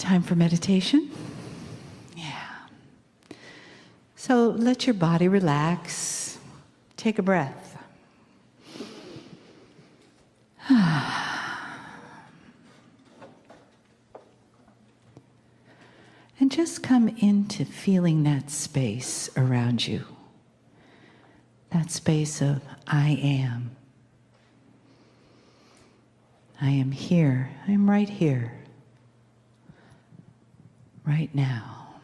Time for meditation? Yeah. So let your body relax. Take a breath. And just come into feeling that space around you. That space of I am. I am here. I am right here. Right now.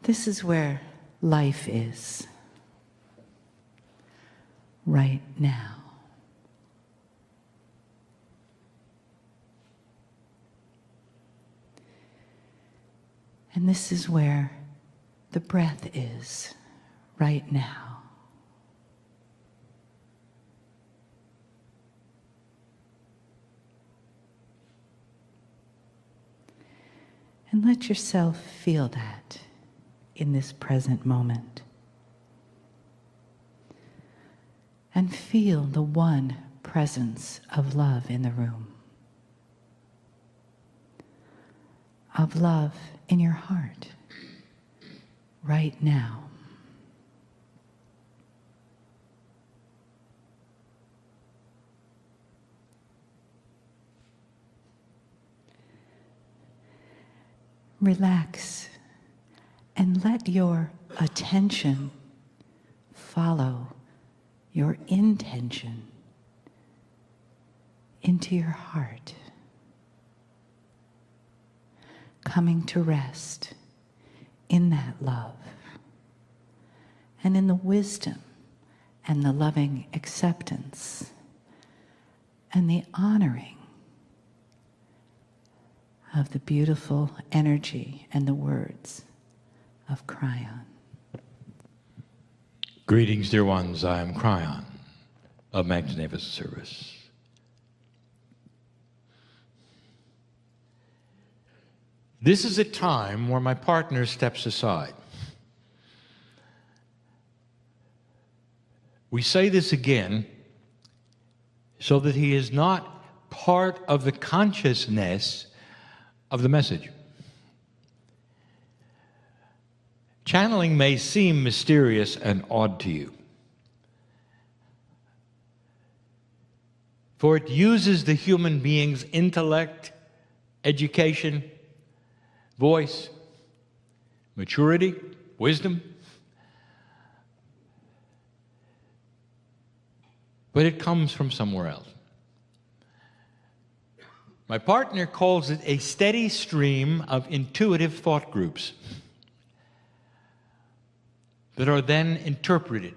This is where life is. Right now. And this is where the breath is. Right now. And let yourself feel that in this present moment. And feel the one presence of love in the room. Of love in your heart, right now. Relax and let your attention follow your intention into your heart, coming to rest in that love and in the wisdom and the loving acceptance and the honoring of the beautiful energy and the words of Kryon. Greetings, dear ones. I am Kryon of Magnificent Service. This is a time where my partner steps aside. We say this again so that he is not part of the consciousness of the message. Channeling may seem mysterious and odd to you, for it uses the human being's intellect, education, voice, maturity, wisdom, but it comes from somewhere else. My partner calls it a steady stream of intuitive thought groups that are then interpreted.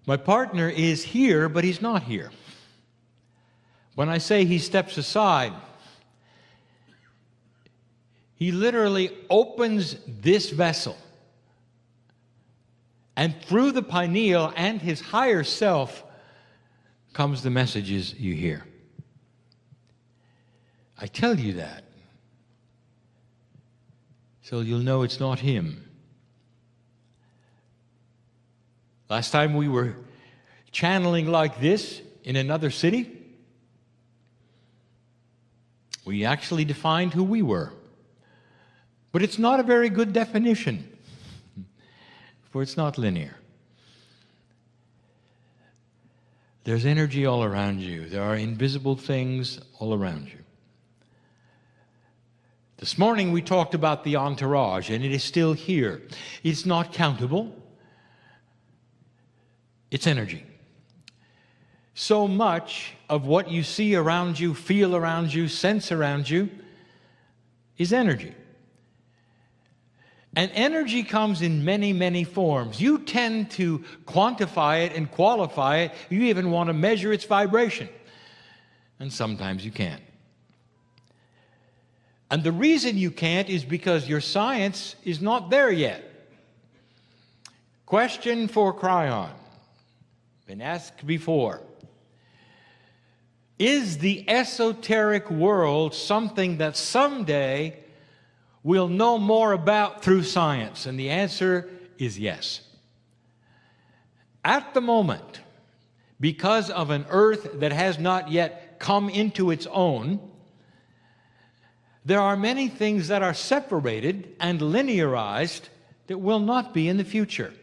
My partner is here, but he's not here. When I say he steps aside, he literally opens this vessel, and through the pineal and his higher self comes the messages you hear. I tell you that so you'll know it's not him. Last time we were channeling like this in another city, we actually defined who we were. But it's not a very good definition, for it's not linear. There's energy all around you. There are invisible things all around you. This morning we talked about the entourage, and it is still here. It's not countable. It's energy. So much of what you see around you, feel around you, sense around you is energy. And energy comes in many, many forms. You tend to quantify it and qualify it. You even want to measure its vibration. And sometimes you can't. And the reason you can't is because your science is not there yet. Question for Kryon. Been asked before. Is the esoteric world something that someday we'll know more about through science? And the answer is yes. At the moment, because of an earth that has not yet come into its own, there are many things that are separated and linearized that will not be in the future.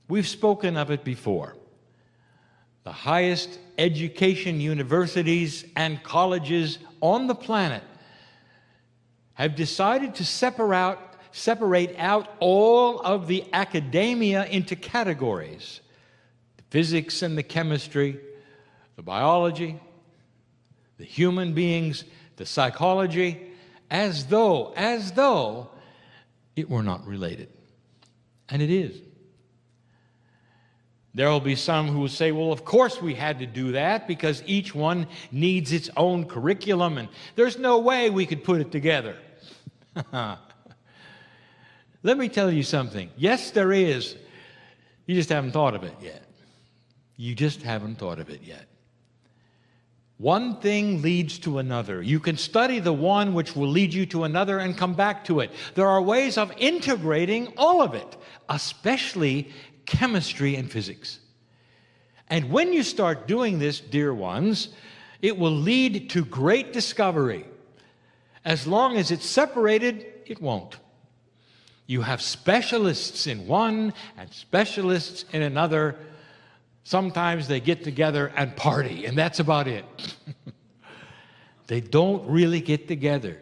We've spoken of it before. The highest education universities and colleges on the planet have decided to separate out all of the academia into categories: the physics and the chemistry, the biology, the human beings, the psychology, as though it were not related. And it is. There will be some who will say, well, of course we had to do that because each one needs its own curriculum and there's no way we could put it together. Let me tell you something. Yes, there is. You just haven't thought of it yet. You just haven't thought of it yet. One thing leads to another. You can study the one which will lead you to another and come back to it. There are ways of integrating all of it, especially chemistry and physics. And when you start doing this, dear ones, it will lead to great discovery. As long as it's separated, it won't. You have specialists in one and specialists in another. Sometimes they get together and party, and that's about it. They don't really get together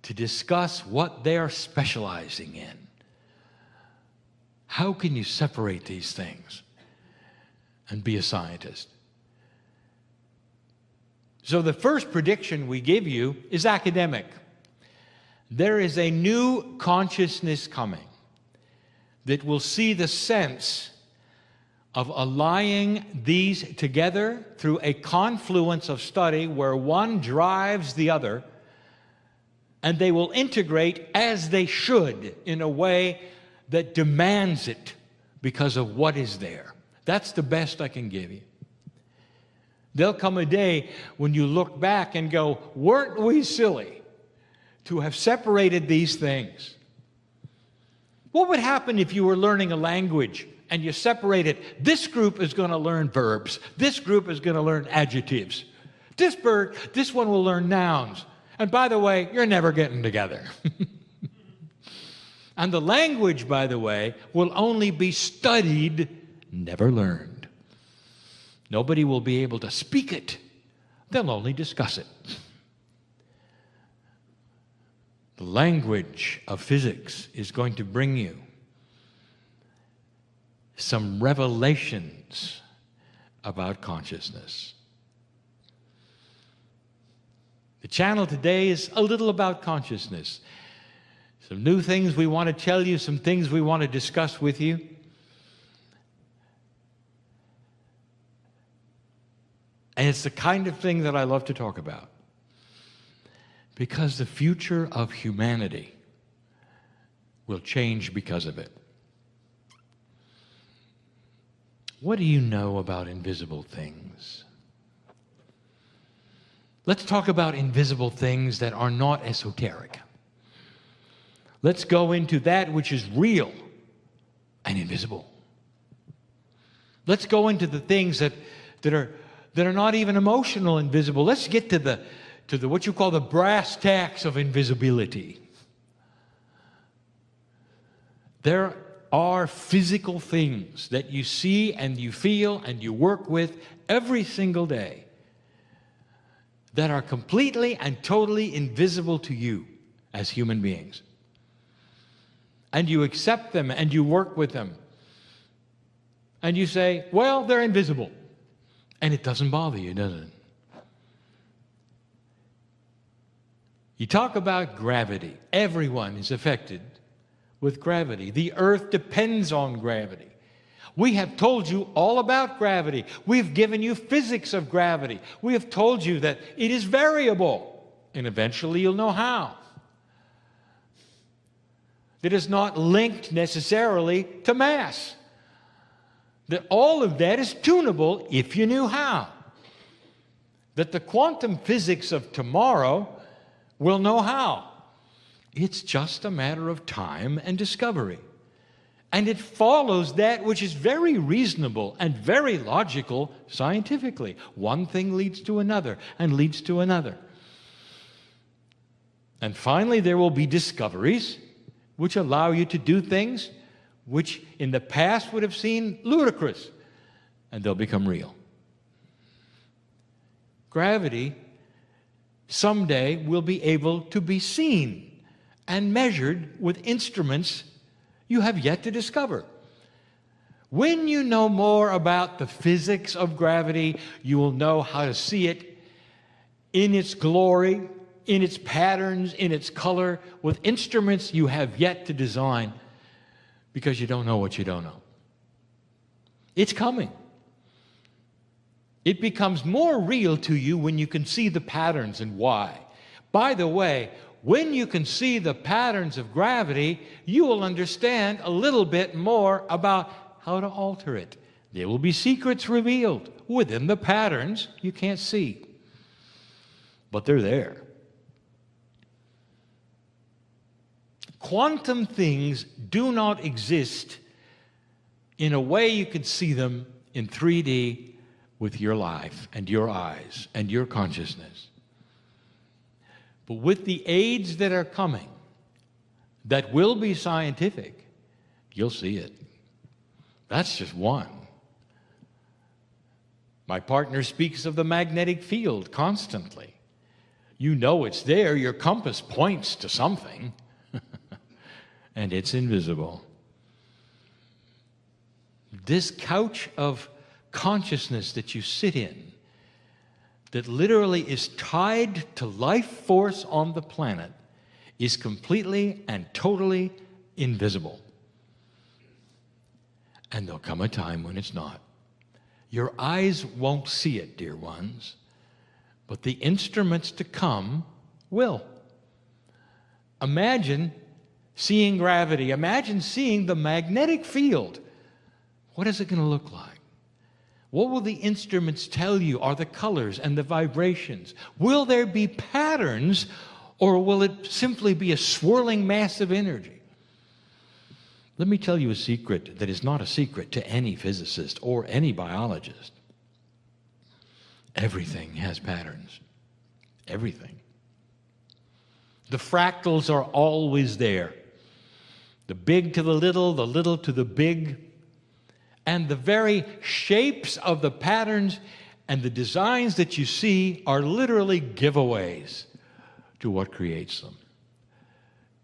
to discuss what they are specializing in. How can you separate these things and be a scientist? So the first prediction we give you is academic. There is a new consciousness coming that will see the sense of allying these together through a confluence of study where one drives the other, and they will integrate as they should in a way that demands it because of what is there. That's the best I can give you. There'll come a day when you look back and go, weren't we silly to have separated these things? What would happen if you were learning a language and you separated, this group is going to learn verbs, this group is going to learn adjectives, this one will learn nouns, and by the way, you're never getting together. And the language, by the way, will only be studied, never learned. Nobody will be able to speak it. They'll only discuss it. The language of physics is going to bring you some revelations about consciousness. The channel today is a little about consciousness. Some new things we want to tell you, some things we want to discuss with you. And it's the kind of thing that I love to talk about. Because the future of humanity will change because of it. What do you know about invisible things? Let's talk about invisible things that are not esoteric. Let's go into that which is real and invisible. Let's go into the things that are not even emotional and visible. Let's get to the what you call the brass tacks of invisibility. There are physical things that you see and you feel and you work with every single day that are completely and totally invisible to you as human beings. And you accept them and you work with them. And you say, well, they're invisible. And it doesn't bother you, does it? You talk about gravity. Everyone is affected with gravity. The earth depends on gravity. We have told you all about gravity. We've given you physics of gravity. We have told you that it is variable, and eventually you'll know how. It is not linked necessarily to mass. That all of that is tunable if you knew how. That the quantum physics of tomorrow will know how. It's just a matter of time and discovery. And it follows that which is very reasonable and very logical scientifically. One thing leads to another and leads to another. And finally, there will be discoveries which allow you to do things which in the past would have seemed ludicrous, and they'll become real. Gravity someday will be able to be seen and measured with instruments you have yet to discover. When you know more about the physics of gravity, you will know how to see it in its glory, in its patterns, in its color, with instruments you have yet to design, because you don't know what you don't know. It's coming. It becomes more real to you when you can see the patterns and why. By the way, when you can see the patterns of gravity, you will understand a little bit more about how to alter it. There will be secrets revealed within the patterns you can't see, but they're there. Quantum things do not exist in a way you can see them in 3D with your life and your eyes and your consciousness. But with the aids that are coming, that will be scientific, you'll see it. That's just one. My partner speaks of the magnetic field constantly. You know it's there. Your compass points to something, and it's invisible. This couch of consciousness that you sit in, that literally is tied to life force on the planet, is completely and totally invisible. And there'll come a time when it's not. Your eyes won't see it, dear ones, but the instruments to come will. Imagine seeing gravity. Imagine seeing the magnetic field. What is it going to look like? What will the instruments tell you are the colors and the vibrations? Will there be patterns, or will it simply be a swirling mass of energy? Let me tell you a secret that is not a secret to any physicist or any biologist. Everything has patterns. Everything. The fractals are always there. The big to the little to the big. And the very shapes of the patterns and the designs that you see are literally giveaways to what creates them.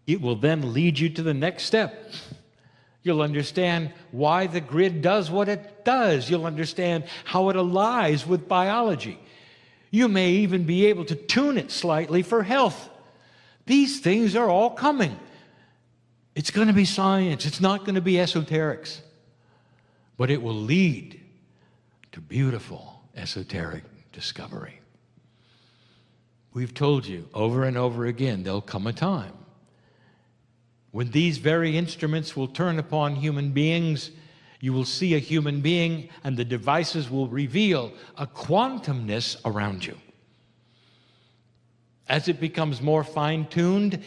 It will then lead you to the next step. You'll understand why the grid does what it does. You'll understand how it allies with biology. You may even be able to tune it slightly for health. These things are all coming. It's going to be science. It's not going to be esoterics. But it will lead to beautiful esoteric discovery. We've told you over and over again, there'll come a time when these very instruments will turn upon human beings. You will see a human being, and the devices will reveal a quantumness around you. As it becomes more fine-tuned,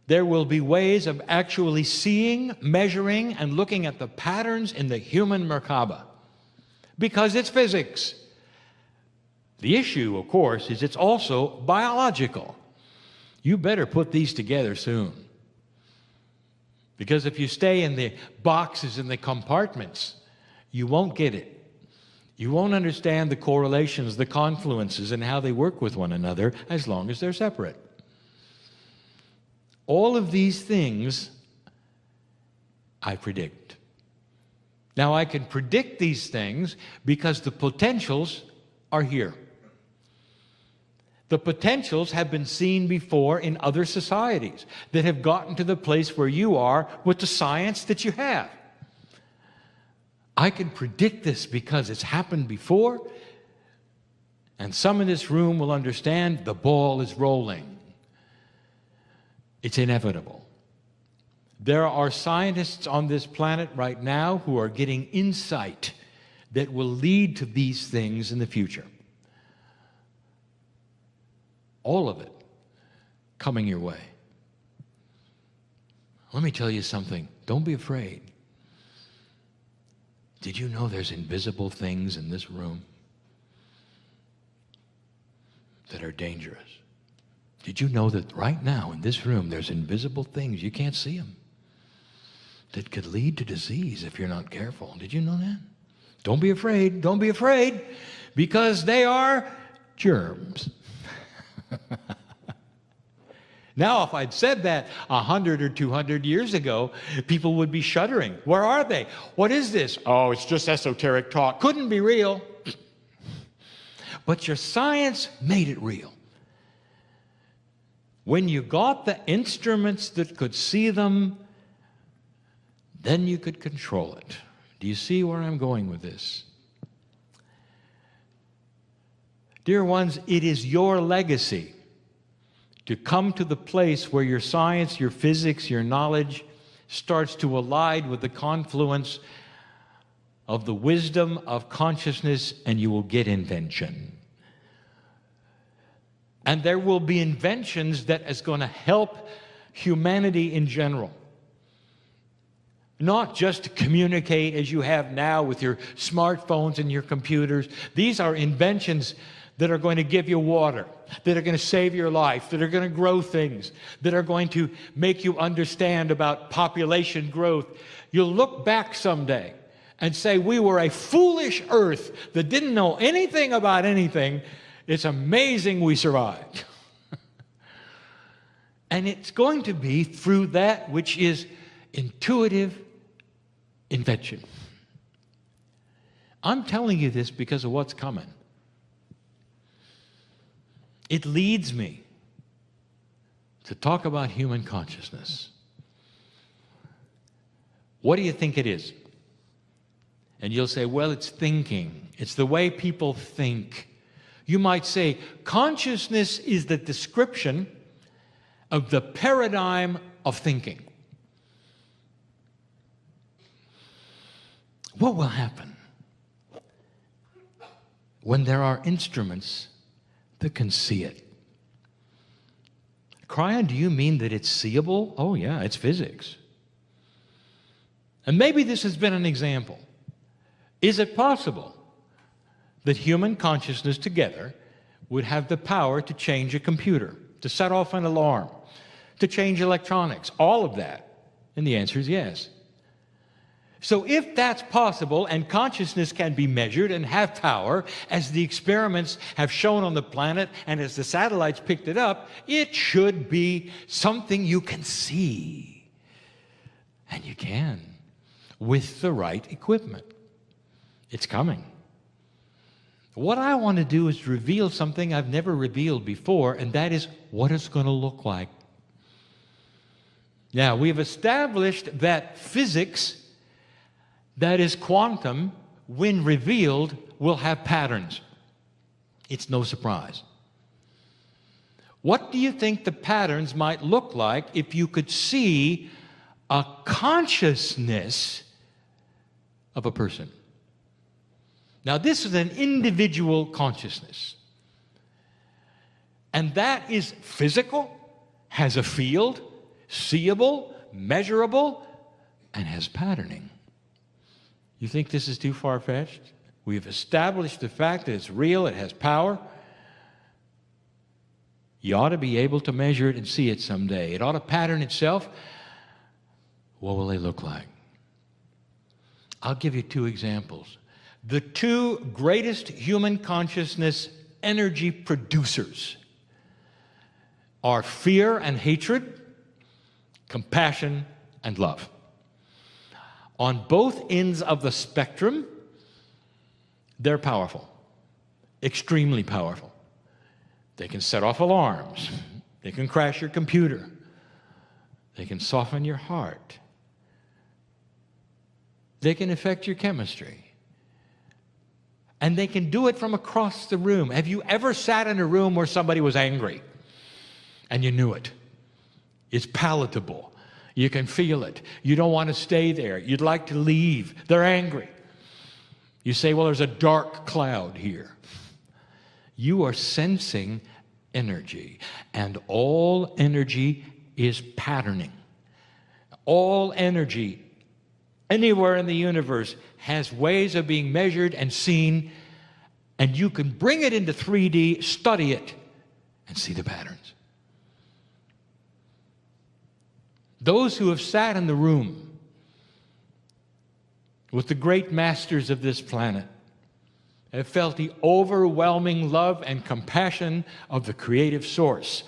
there will be ways of actually seeing, measuring, and looking at the patterns in the human Merkaba, because it's physics. The issue, of course, is it's also biological. You better put these together soon, because if you stay in the boxes and the compartments, you won't get it. You won't understand the correlations, the confluences, and how they work with one another as long as they're separate. All of these things I predict. Now, I can predict these things because the potentials are here. The potentials have been seen before in other societies that have gotten to the place where you are with the science that you have. I can predict this because it's happened before, and some in this room will understand the ball is rolling. It's inevitable. There are scientists on this planet right now who are getting insight that will lead to these things in the future. All of it coming your way. Let me tell you something. Don't be afraid. Did you know there's invisible things in this room that are dangerous? Did you know that right now in this room there's invisible things, you can't see them, that could lead to disease if you're not careful? Did you know that? Don't be afraid. Don't be afraid, because they are germs. Now, if I'd said that 100 or 200 years ago, people would be shuddering. Where are they? What is this? Oh, it's just esoteric talk. Couldn't be real. But your science made it real. When you got the instruments that could see them, then you could control it. Do you see where I'm going with this? Dear ones, it is your legacy to come to the place where your science, your physics, your knowledge starts to align with the confluence of the wisdom of consciousness, and you will get invention. And there will be inventions that is going to help humanity in general. Not just to communicate as you have now with your smartphones and your computers. These are inventions that are going to give you water, that are going to save your life, that are going to grow things, that are going to make you understand about population growth. You'll look back someday and say, we were a foolish earth that didn't know anything about anything. It's amazing we survived. And it's going to be through that which is intuitive invention. I'm telling you this because of what's coming. It leads me to talk about human consciousness. What do you think it is? And you'll say, well, it's thinking. It's the way people think. You might say, consciousness is the description of the paradigm of thinking. What will happen when there are instruments that can see it? Kryon, do you mean that it's seeable? Oh yeah, it's physics. And maybe this has been an example. Is it possible that human consciousness together would have the power to change a computer, to set off an alarm, to change electronics, all of that? And the answer is yes. So if that's possible and consciousness can be measured and have power, as the experiments have shown on the planet and as the satellites picked it up, it should be something you can see. And you can, with the right equipment. It's coming. What I want to do is reveal something I've never revealed before, and that is what it's going to look like. Now, we've established that physics, that is quantum, when revealed, will have patterns. It's no surprise. What do you think the patterns might look like if you could see a consciousness of a person? Now, this is an individual consciousness. And that is physical, has a field, seeable, measurable, and has patterning. You think this is too far-fetched? We've established the fact that it's real, it has power. You ought to be able to measure it and see it someday. It ought to pattern itself. What will they look like? I'll give you two examples. The two greatest human consciousness energy producers are fear and hatred, compassion and love. On both ends of the spectrum, they're powerful, extremely powerful. They can set off alarms. They can crash your computer. They can soften your heart. They can affect your chemistry. And they can do it from across the room. Have you ever sat in a room where somebody was angry and you knew it? It's palatable. You can feel it. You don't want to stay there. You'd like to leave. They're angry. You say, well, there's a dark cloud here. You are sensing energy, and all energy is patterning. All energy anywhere in the universe has ways of being measured and seen, and you can bring it into 3D, study it, and see the patterns. Those who have sat in the room with the great masters of this planet have felt the overwhelming love and compassion of the creative source.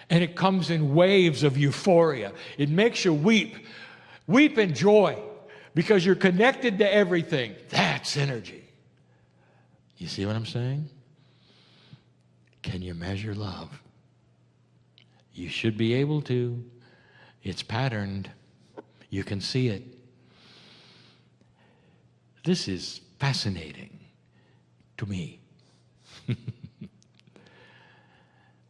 And it comes in waves of euphoria. It makes you weep. Weep in joy because you're connected to everything. That's energy. You see what I'm saying? Can you measure love? You should be able to. It's patterned. You can see it. This is fascinating to me.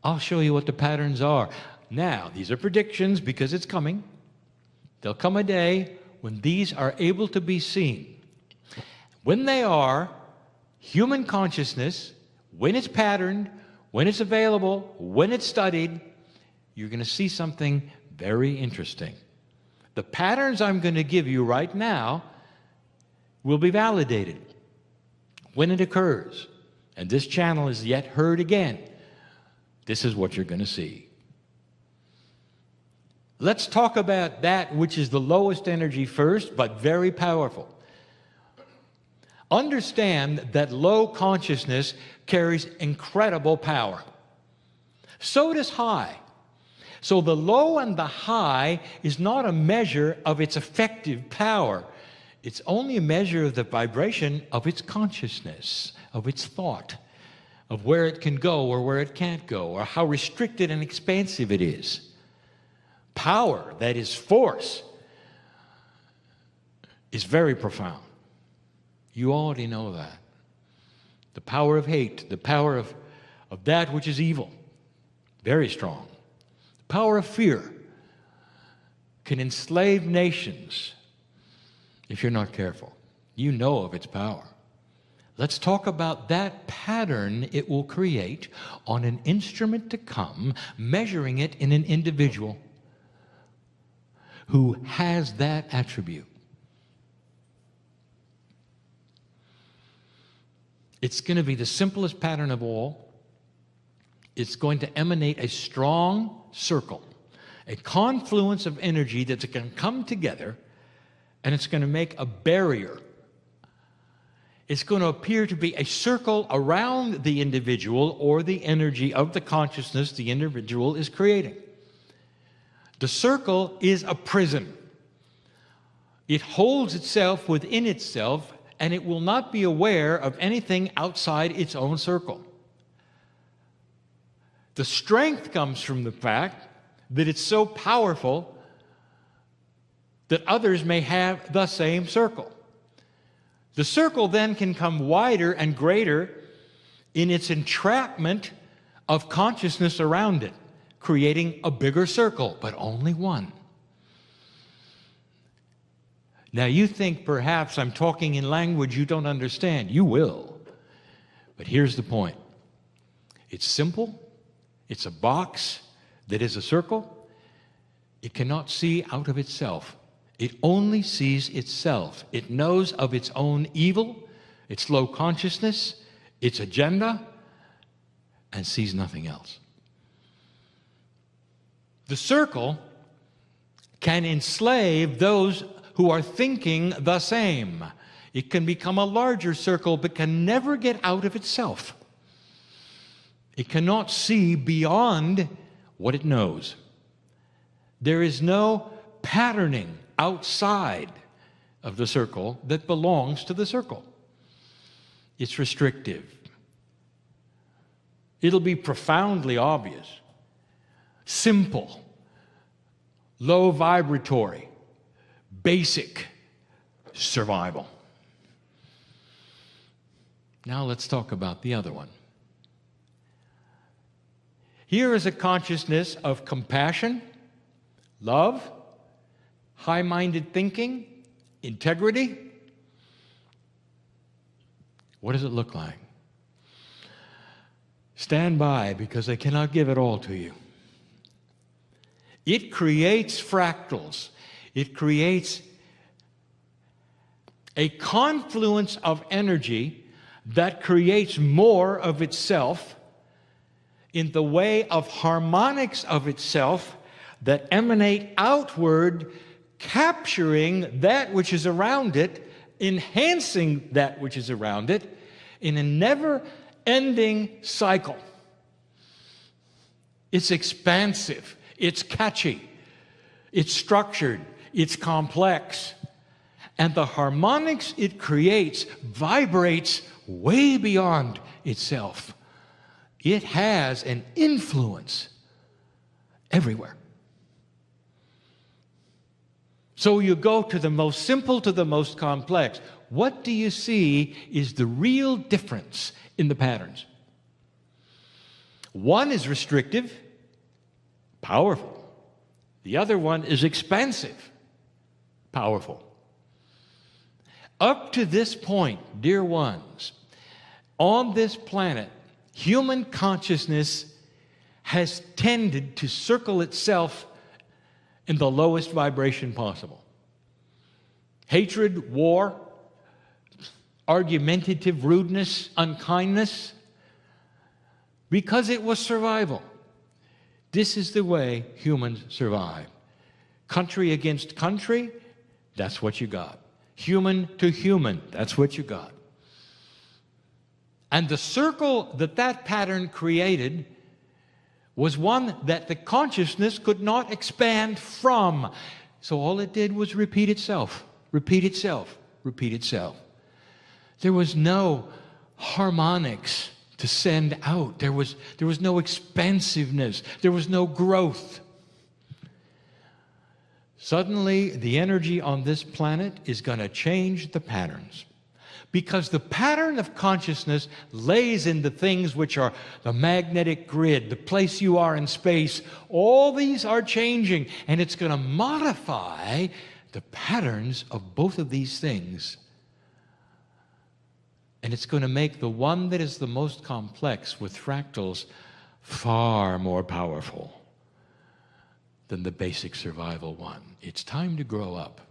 I'll show you what the patterns are. Now, these are predictions because it's coming. There'll come a day when these are able to be seen. When they are, human consciousness, when it's patterned, when it's available, when it's studied, you're going to see something very interesting. The patterns I'm going to give you right now will be validated when it occurs. And this channel is yet heard again. This is what you're going to see. Let's talk about that which is the lowest energy first, but very powerful. Understand that low consciousness carries incredible power. So does high. So the low and the high is not a measure of its effective power. It's only a measure of the vibration of its consciousness, of its thought, of where it can go or where it can't go, or how restricted and expansive it is. Power, that is force, is very profound. You already know that. The power of hate, the power of that which is evil, very strong. The power of fear can enslave nations if you're not careful. You know of its power. Let's talk about that pattern it will create on an instrument to come, measuring it in an individual who has that attribute. It's going to be the simplest pattern of all. It's going to emanate a strong circle, a confluence of energy that's going to come together, and it's going to make a barrier. It's going to appear to be a circle around the individual or the energy of the consciousness the individual is creating. The circle is a prison. It holds itself within itself, and it will not be aware of anything outside its own circle. The strength comes from the fact that it's so powerful that others may have the same circle. The circle then can come wider and greater in its entrapment of consciousness around it, creating a bigger circle, but only one. Now you think perhaps I'm talking in language you don't understand. You will. But here's the point. It's simple. It's a box that is a circle. It cannot see out of itself. It only sees itself. It knows of its own evil, its low consciousness, its agenda, and sees nothing else. The circle can enslave those who are thinking the same. It can become a larger circle, but can never get out of itself. It cannot see beyond what it knows. There is no patterning outside of the circle that belongs to the circle. It's restrictive. It'll be profoundly obvious, simple, low vibratory, basic survival. Now let's talk about the other one. Here is a consciousness of compassion, love, high-minded thinking, integrity. What does it look like? Stand by, because I cannot give it all to you. It creates fractals. It creates a confluence of energy that creates more of itself in the way of harmonics of itself that emanate outward, capturing that which is around it, enhancing that which is around it, in a never-ending cycle. It's expansive, it's catchy, it's structured, it's complex. And the harmonics it creates vibrates way beyond itself. It has an influence everywhere. So you go to the most simple to the most complex. What do you see is the real difference in the patterns? One is restrictive, powerful. The other one is expansive, powerful. Up to this point, dear ones, on this planet, human consciousness has tended to circle itself in the lowest vibration possible. Hatred, war, argumentative rudeness, unkindness, because it was survival. This is the way humans survive. Country against country, that's what you got. Human to human, that's what you got. And the circle that pattern created was one that the consciousness could not expand from. So all it did was repeat itself, repeat itself, repeat itself. There was no harmonics to send out. There was no expansiveness. There was no growth. Suddenly, the energy on this planet is going to change the patterns. Because the pattern of consciousness lays in the things which are the magnetic grid, the place you are in space. All these are changing, and it's going to modify the patterns of both of these things. And it's going to make the one that is the most complex with fractals far more powerful than the basic survival one. It's time to grow up.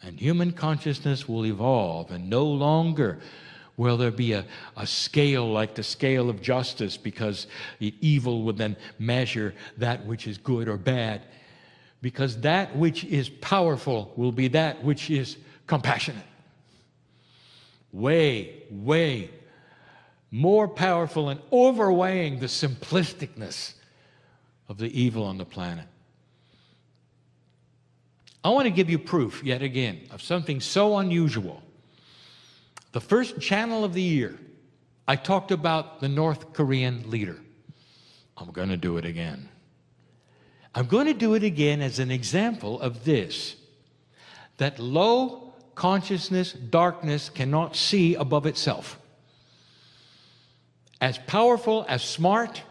And human consciousness will evolve, and no longer will there be a scale like the scale of justice, because the evil will then measure that which is good or bad. Because that which is powerful will be that which is compassionate. Way, way more powerful and overweighing the simplisticness of the evil on the planet. I want to give you proof, yet again, of something so unusual. The first channel of the year, I talked about the North Korean leader. I'm going to do it again. I'm going to do it again as an example of this, that low consciousness, darkness cannot see above itself. As powerful, as smart,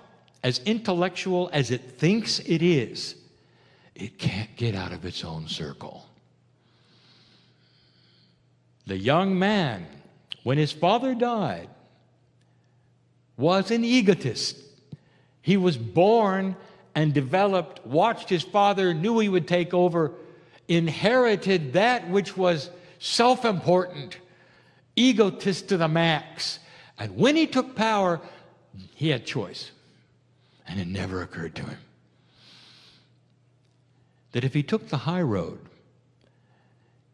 as intellectual as it thinks it is, it can't get out of its own circle. The young man, when his father died, was an egotist. He was born and developed, watched his father, knew he would take over, inherited that which was self-important, egotist to the max. And when he took power, he had choice. And it never occurred to him that if he took the high road,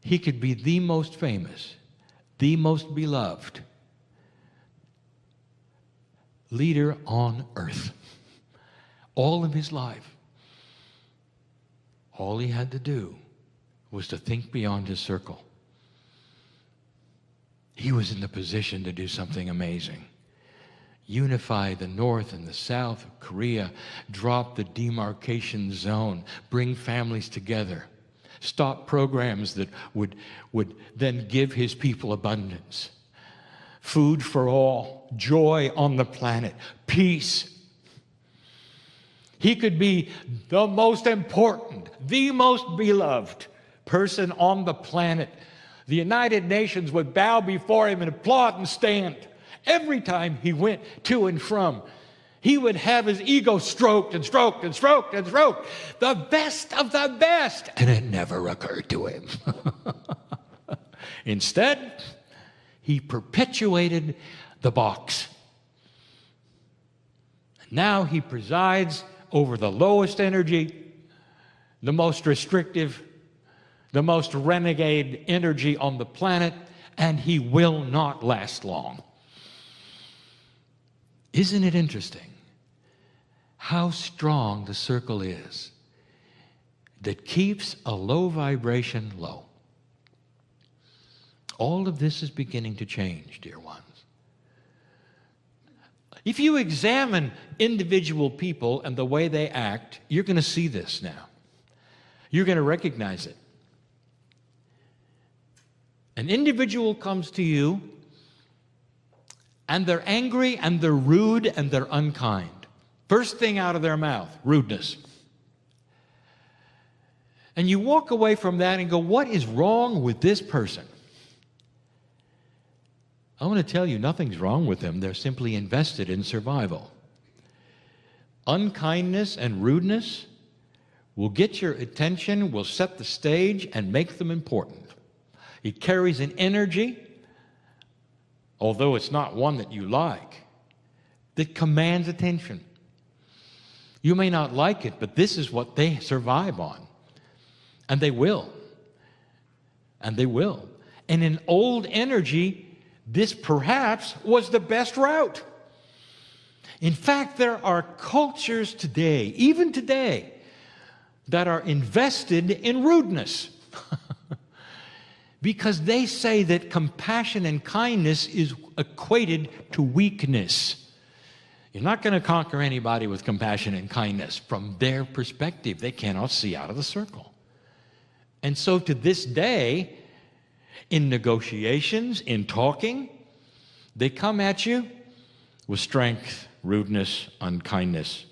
he could be the most famous, the most beloved leader on earth all of his life. All he had to do was to think beyond his circle. He was in the position to do something amazing. Unify the North and the South of Korea, drop the demarcation zone, bring families together, stop programs that would then give his people abundance, food for all, joy on the planet, peace. He could be the most important, the most beloved person on the planet. The United Nations would bow before him and applaud and stand. Every time he went to and from, he would have his ego stroked and stroked and stroked and stroked. The best of the best. And it never occurred to him. Instead, he perpetuated the box. Now he presides over the lowest energy, the most restrictive, the most renegade energy on the planet, and he will not last long. Isn't it interesting how strong the circle is that keeps a low vibration low? All of this is beginning to change, dear ones. If you examine individual people and the way they act, you're going to see this now. You're going to recognize it. An individual comes to you, and they're angry, and they're rude, and they're unkind. First thing out of their mouth, rudeness. And you walk away from that and go, what is wrong with this person? I want to tell you, nothing's wrong with them. They're simply invested in survival. Unkindness and rudeness will get your attention, will set the stage, and make them important. It carries an energy, although it's not one that you like, that commands attention. You may not like it, but this is what they survive on. And they will. And they will. And in old energy, this perhaps was the best route. In fact, there are cultures today, even today, that are invested in rudeness. Because they say that compassion and kindness is equated to weakness. You're not going to conquer anybody with compassion and kindness. From their perspective, they cannot see out of the circle. And so to this day, in negotiations, in talking, they come at you with strength, rudeness, unkindness.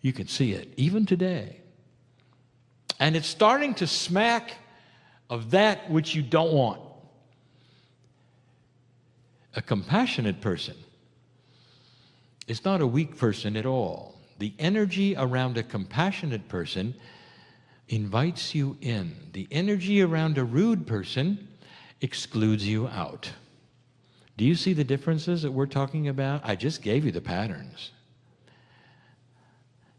You can see it, even today. And it's starting to smack of that which you don't want. A compassionate person is not a weak person at all. The energy around a compassionate person invites you in. The energy around a rude person excludes you out. Do you see the differences that we're talking about? I just gave you the patterns.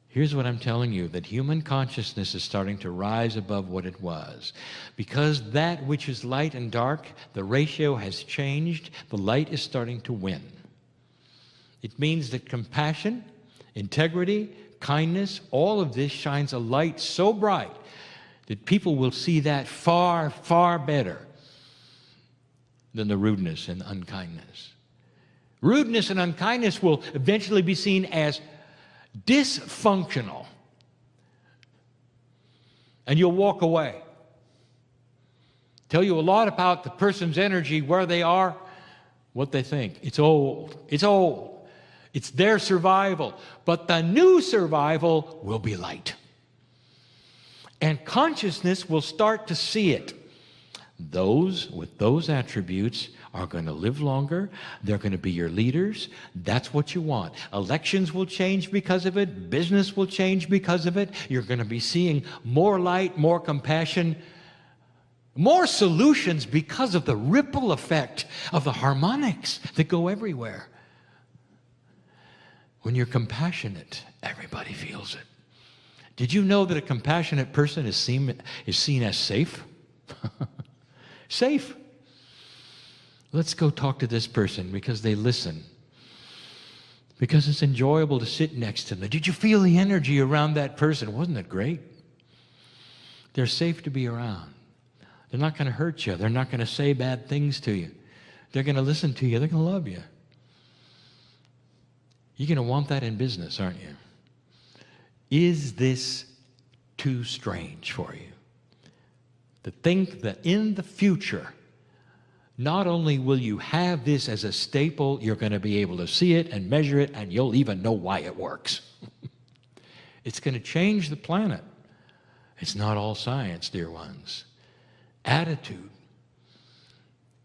Here's what I'm telling you, that human consciousness is starting to rise above what it was. Because that which is light and dark, the ratio has changed, the light is starting to win. It means that compassion, integrity, kindness, all of this shines a light so bright that people will see that far, far better than the rudeness and unkindness. Rudeness and unkindness will eventually be seen as dysfunctional. And you'll walk away. Tell you a lot about the person's energy, where they are, what they think. It's old. It's old. It's their survival. But the new survival will be light. And consciousness will start to see it. Those with those attributes are going to live longer. They're going to be your leaders. That's what you want. Elections will change because of it. Business will change because of it. You're going to be seeing more light, more compassion, more solutions because of the ripple effect of the harmonics that go everywhere. When you're compassionate, everybody feels it. Did you know that a compassionate person is seen as safe? Safe. Let's go talk to this person because they listen. Because it's enjoyable to sit next to them. Did you feel the energy around that person? Wasn't it great? They're safe to be around. They're not going to hurt you. They're not going to say bad things to you. They're going to listen to you. They're going to love you. You're going to want that in business, aren't you? Is this too strange for you? To think that in the future, not only will you have this as a staple, you're going to be able to see it and measure it, and you'll even know why it works. It's going to change the planet. It's not all science, dear ones. Attitude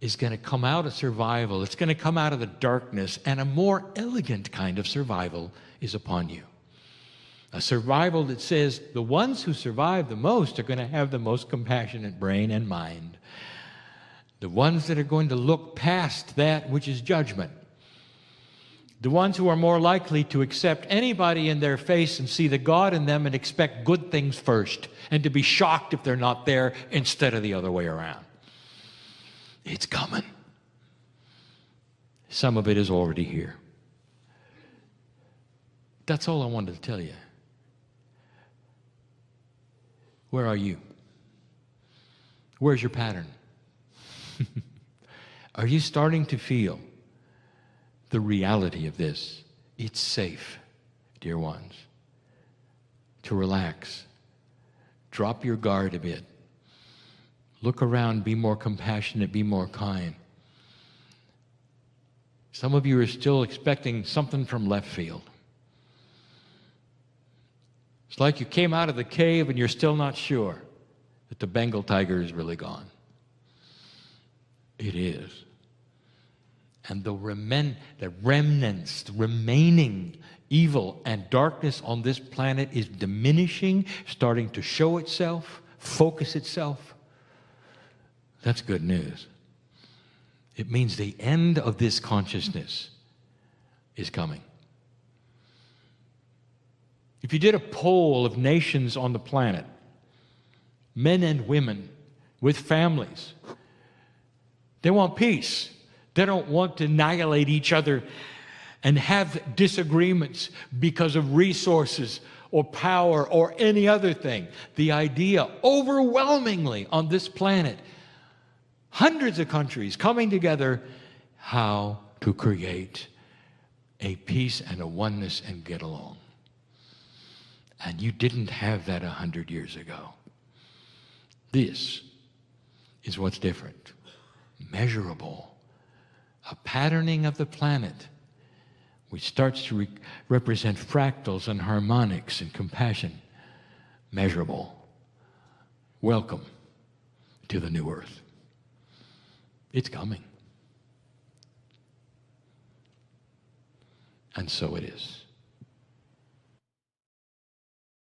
is going to come out of survival. It's going to come out of the darkness, and a more elegant kind of survival is upon you. A survival that says the ones who survive the most are going to have the most compassionate brain and mind. The ones that are going to look past that which is judgment. The ones who are more likely to accept anybody in their face and see the God in them and expect good things first, and to be shocked if they're not there instead of the other way around. It's coming. Some of it is already here. That's all I wanted to tell you. Where are you? Where's your pattern? Are you starting to feel the reality of this? It's safe, dear ones, to relax. Drop your guard a bit. Look around, be more compassionate, be more kind. Some of you are still expecting something from left field. It's like you came out of the cave and you're still not sure that the Bengal tiger is really gone. It is. And the remnants, the remaining evil and darkness on this planet is diminishing, starting to show itself, focus itself. That's good news. It means the end of this consciousness is coming. If you did a poll of nations on the planet, men and women with families, they want peace. They don't want to annihilate each other and have disagreements because of resources or power or any other thing. The idea, overwhelmingly on this planet, hundreds of countries coming together, how to create a peace and a oneness and get along. And you didn't have that 100 years ago. This is what's different. Measurable. A patterning of the planet which starts to represent fractals and harmonics and compassion. Measurable. Welcome to the new earth. It's coming. And so it is.